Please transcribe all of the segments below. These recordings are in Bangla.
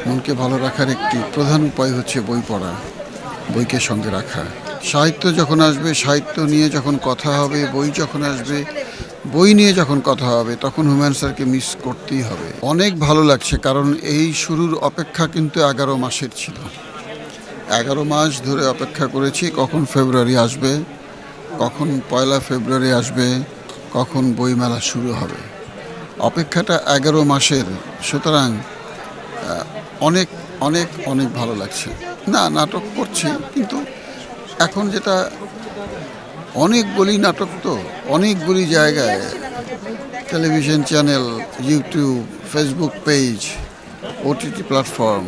মনকে ভালো রাখার একটি প্রধান উপায় হচ্ছে বই পড়া, বইকে সঙ্গে রাখা। সাহিত্য যখন আসবে, সাহিত্য নিয়ে যখন কথা হবে, বই যখন আসবে, বই নিয়ে যখন কথা হবে, তখন হুমায়ুন স্যারকে মিস করতেই হবে। অনেক ভালো লাগছে, কারণ এই শুরুর অপেক্ষা কিন্তু 11 মাসের ছিল। 11 মাস ধরে অপেক্ষা করেছি কখন ফেব্রুয়ারি আসবে, কখন 1 ফেব্রুয়ারি আসবে, কখন বইমেলা শুরু হবে। অপেক্ষাটা 11 মাসের, সুতরাং অনেক অনেক অনেক ভালো লাগছে। না, নাটক করছি, কিন্তু এখন যেটা অনেকগুলি নাটক, তো অনেকগুলি জায়গায় television channel, YouTube, Facebook page, OTT platform,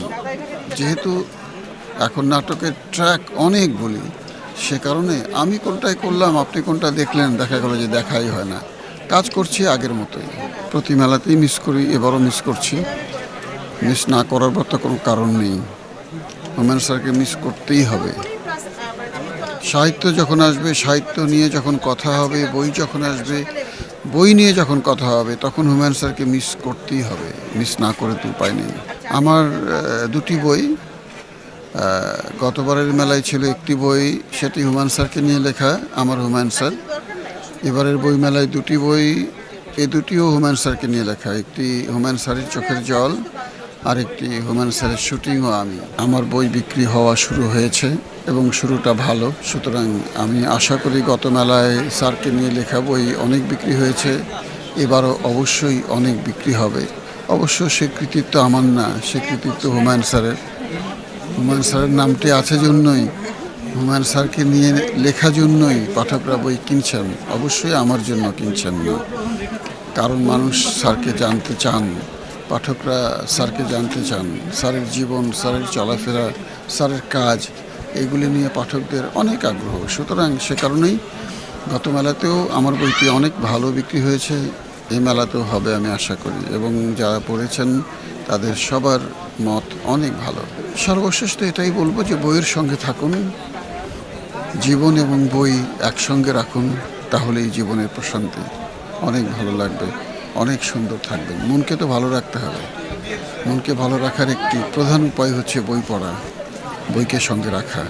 যেহেতু এখন নাটকের ট্র্যাক অনেকগুলি, সে কারণে আমি কোনটায় করলাম, আপনি কোনটা দেখলেন, দেখা গেল যে দেখাই হয় না। কাজ করছি আগের মতোই, প্রতি মেলাতেই মিস করি, এবারও মিস করছি। মিস না করার মতো কোনো কারণ নেই। হুমায়ুন স্যারকে মিস করতেই হবে। সাহিত্য যখন আসবে, সাহিত্য নিয়ে যখন কথা হবে, বই যখন আসবে, বই নিয়ে যখন কথা হবে, তখন হুমায়ুন স্যারকে মিস করতেই হবে। মিস না করে তো উপায় নেই। আমার দুটি বই, গতবারের মেলায় ছিল একটি বই, সেটি হুমায়ুন স্যারকে নিয়ে লেখা, আমার হুমায়ুন স্যার। এবারের বই মেলায় দুটি বই, এই দুটিও হুমায়ুন স্যারকে নিয়ে লেখা। একটি হুমায়ুন স্যারের চোখের জল, আর একটি হুমায়ুন স্যারের শুটিংও আমি। আমার বই বিক্রি হওয়া শুরু হয়েছে এবং শুরুটা ভালো, সুতরাং আমি আশা করি গত মেলায় স্যারকে নিয়ে লেখা বই অনেক বিক্রি হয়েছে, এবারও অবশ্যই অনেক বিক্রি হবে। অবশ্য সে কৃতিত্ব আমার না, সে কৃতিত্ব হুমায়ুন স্যারের। হুমায়ুন স্যারের নামটি আছে জন্যই, হুমায়ুন স্যারকে নিয়ে লেখা জন্যই পাঠকরা বই কিনছেন, অবশ্যই আমার জন্য কিনছেন না। কারণ মানুষ স্যারকে জানতে চান, পাঠকরা স্যারকে জানতে চান, স্যারের জীবন, স্যারের চলাফেরা, স্যারের কাজ, এগুলি নিয়ে পাঠকদের অনেক আগ্রহ। সুতরাং সে কারণেই গত মেলাতেও আমার বইটি অনেক ভালো বিক্রি হয়েছে, এই মেলাতেও হবে আমি আশা করি, এবং যারা পড়েছেন তাদের সবার মত অনেক ভালো। সর্বশেষ তো এটাই বলবো যে বইয়ের সঙ্গে থাকুন, জীবন এবং বই একসঙ্গে রাখুন, তাহলেই জীবনের প্রশান্তি। অনেক ভালো লাগবে, অনেক সুন্দর থাকবেন। মনকে তো ভালো রাখতে হবে। মনকে ভালো রাখার একটি প্রধান উপায় হচ্ছে বই পড়া, বইকে সঙ্গে রাখা।